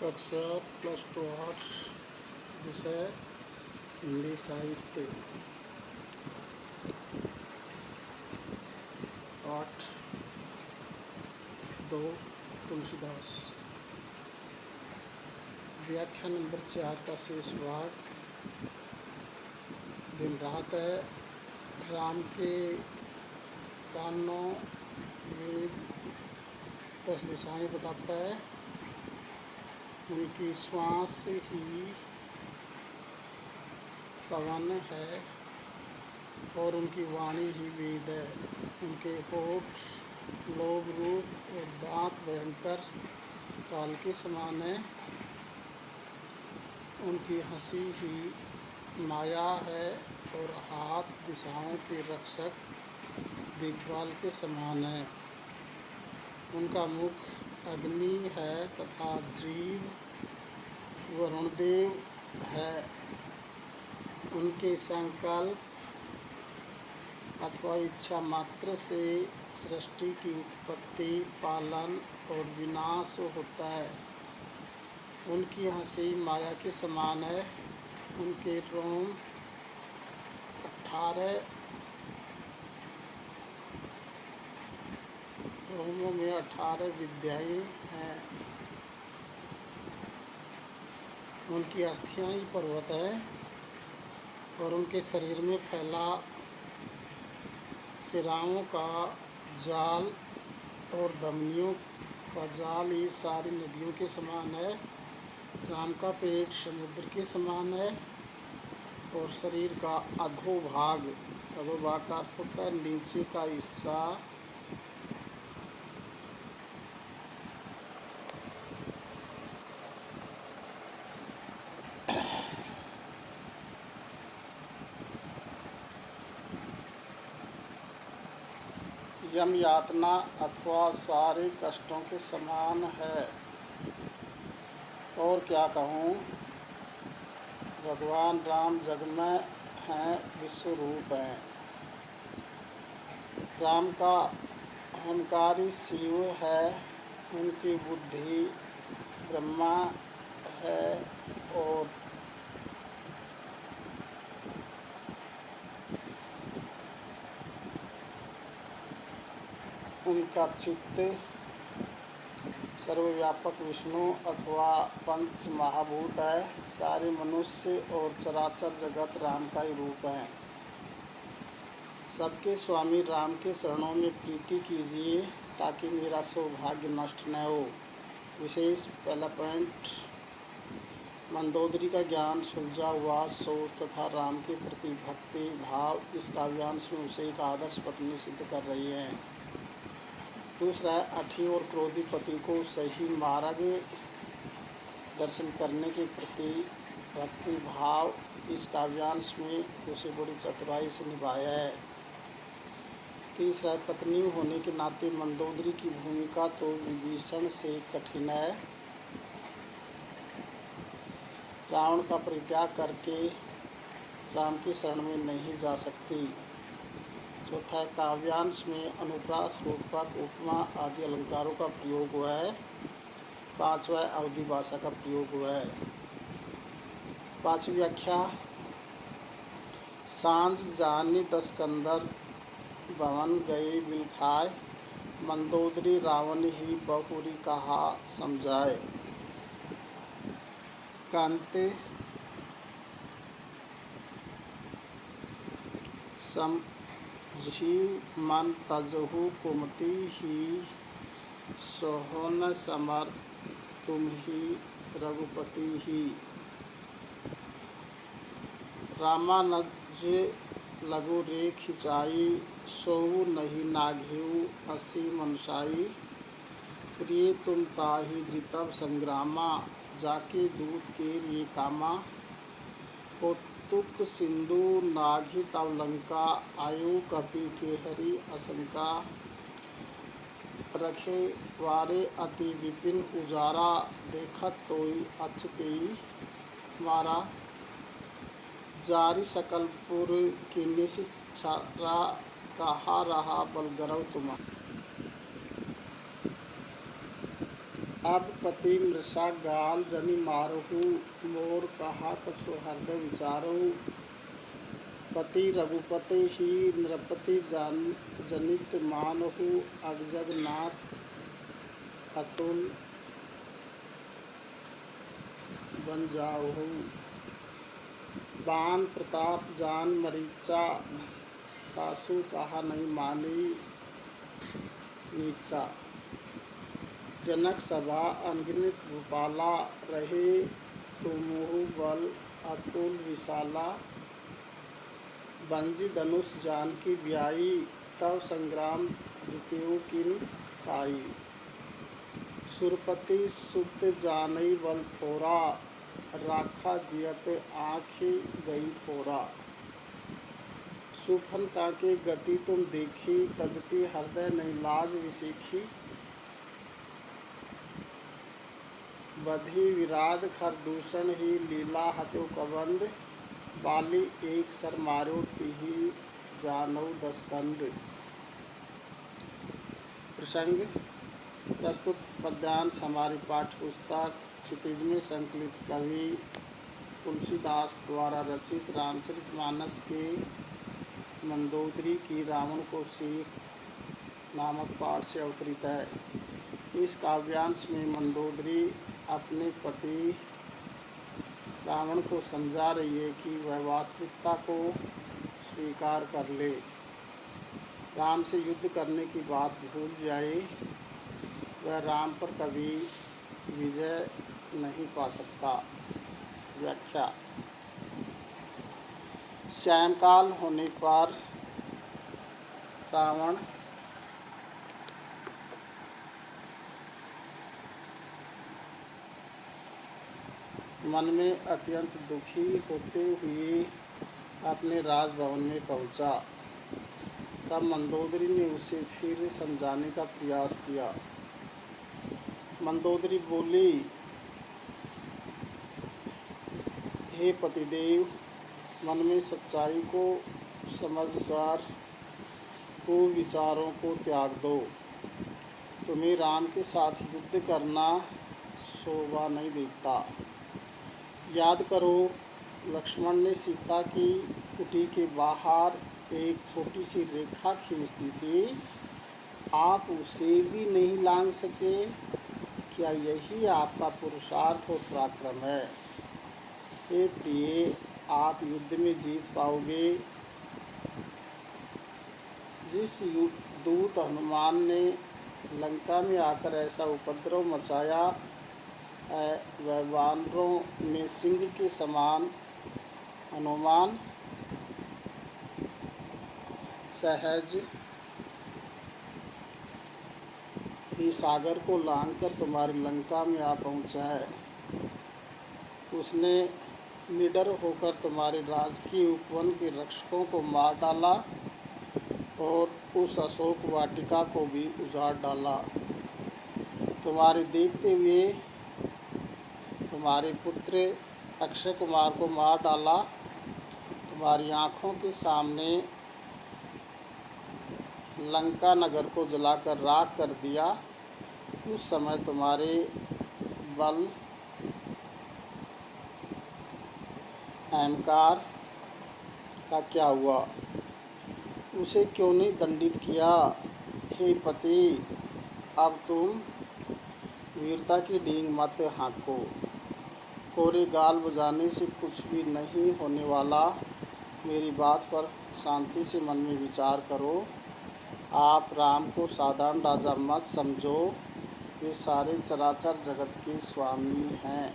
कक्षा +2 आर्ट्स, विषय हिंदी साहित्य। पाठ 2 तुलसीदास। व्याख्या नंबर 4 का शेष भाग। दिन रात है। राम के कानों वेद 10 दिशाएं बताता है। उनकी श्वास ही पवन है और उनकी वाणी ही वेद है। उनके होठ लोभ रूप और दांत भयंकर काल के समान है। उनकी हंसी ही माया है और हाथ दिशाओं के रक्षक दिग्पाल के समान है। उनका मुख अग्नि है तथा जीव वरुणदेव है। उनके संकल्प अथवा इच्छा मात्र से सृष्टि की उत्पत्ति, पालन और विनाश होता है। उनकी हंसी माया के समान है। उनके रोम 18 रोमों में 18 विद्याएं हैं। उनकी अस्थियां ही पर्वत है और उनके शरीर में फैला सिराओं का जाल और धमनियों का जाल ही सारी नदियों के समान है। राम का पेट समुद्र के समान है और शरीर का अधोभाग का अर्थ होता है नीचे का हिस्सा यम यातना अथवा सारे कष्टों के समान है। और क्या कहूँ, भगवान राम जगमय हैं, विश्व रूप हैं। राम का अहंकारी शिव है, उनकी बुद्धि ब्रह्मा है और उनका चित्त सर्वव्यापक विष्णु अथवा पंच महाभूत है। सारे मनुष्य और चराचर जगत राम का ही रूप है। सबके स्वामी राम के चरणों में प्रीति कीजिए ताकि मेरा सौभाग्य नष्ट न हो। विशेष पहला पॉइंट, मंदोदरी का ज्ञान सुलझा हुआ सोच तथा राम के प्रति भक्ति भाव इस काव्यांश में उसे एक आदर्श पत्नी सिद्ध कर रही है। दूसरा है, अठी और क्रोधी पति को सही मार्ग दर्शन करने के प्रति भक्ति भाव इस काव्यांश में उसे बड़ी चतुराई से निभाया है। तीसरा है, पत्नी होने के नाते मंदोदरी की भूमिका तो विभीषण से कठिन है। रावण का परित्याग करके राम की शरण में नहीं जा सकती। चौथा है, काव्यांश में अनुप्रास, रूपक, उपमा आदि अलंकारों का प्रयोग हुआ है। पांचवा है, अवधी भाषा का प्रयोग हुआ है। पांचवी व्याख्या, सांझ जानी 10 कंदर भवन गए बिल खाए, मंदोदरी रावण ही बहुरी कहा समझाए। कांते समझी मन तजहु कुमति ही, सोहन समर तुम ही रघुपति ही। रामानज लघु रे खिंचाई, सोऊ नहीं नाघेऊ असी मनुषाई। प्रिय तुम ताहि जितब संग्रामा, जाके दूत के ये कामा। कौतुक सिंधु नाघी तव लंका, आयु कपि के हरि आशंका। रखे वारे अति विपिन उजारा, देखत तोई अछतेई मारा। जारी सकलपुर की निशित छारा, कहा रहा बल गरव तुम्हारा। अब पति मृषा गाल जनि मारहु, मोर कहा कछु हृदय विचारहु। पति रघुपति ही नृपति जनित मानहु, अगजगनाथ अतुल बन जाहु। बान प्रताप जान मरीचा, तासु कहा नहीं मानी नीचा। जनक सभा अनगिनत भूपाला, रहे तुमुहु बल अतुल विशाला। बंजी धनुष जानकी ब्याई, तव संग्राम जितेऊ किन ताई। सुरपति सुत जानई बल थोरा, राखा जियत आँखी गई फोरा। सुफन काके गति तुम देखी, तदपि हृदय नहीं लाज विसीखी। बधी विराध खरदूषण ही, लीला हत्यो कबंद। बाली एक सर मारो तिहि, जानऊ दस कंद। प्रसंग प्रस्तुत पद्यांश हमारी पाठ्य पुस्तक क्षितिज में संकलित कवि तुलसीदास द्वारा रचित रामचरितमानस के मंदोदरी की रावण को सीख नामक पाठ से अवतरित है। इस काव्यांश में मंदोदरी अपने पति रावण को समझा रही है कि वह वास्तविकता को स्वीकार कर ले, राम से युद्ध करने की बात भूल जाए। वह राम पर कभी विजय नहीं पा सकता। व्याख्या। सायंकाल होने पर रावण मन में अत्यंत दुखी होते हुए अपने राजभवन में पहुंचा। तब मंदोदरी ने उसे फिर समझाने का प्रयास किया। मंदोदरी बोली, हे पतिदेव, मन में सच्चाई को समझकर कुविचारों को त्याग दो। तुम्हें राम के साथ युद्ध करना शोभा नहीं देता। याद करो, लक्ष्मण ने सीता की कुटी के बाहर एक छोटी सी रेखा खींच दी थी, आप उसे भी नहीं लांघ सके। क्या यही आपका पुरुषार्थ और पराक्रम है? हे प्रिय, आप युद्ध में जीत पाओगे। जिस दूत हनुमान ने लंका में आकर ऐसा उपद्रव मचाया है, वह वानरों में सिंह के समान हनुमान सहज ही सागर को लांघकर तुम्हारी लंका में आ पहुँचा है। उसने निडर होकर तुम्हारे राजकीय उपवन के रक्षकों को मार डाला और उस अशोक वाटिका को भी उजाड़ डाला। तुम्हारे देखते हुए तुम्हारे पुत्र अक्षय कुमार को मार डाला। तुम्हारी आँखों के सामने लंका नगर को जलाकर राख कर दिया। उस समय तुम्हारे बल अहंकार का क्या हुआ? उसे क्यों नहीं दंडित किया? हे पति, अब तुम वीरता की डींग मत हाँको। कोरे गाल बजाने से कुछ भी नहीं होने वाला। मेरी बात पर शांति से मन में विचार करो। आप राम को साधारण राजा मत समझो, वे सारे चराचर जगत के स्वामी हैं।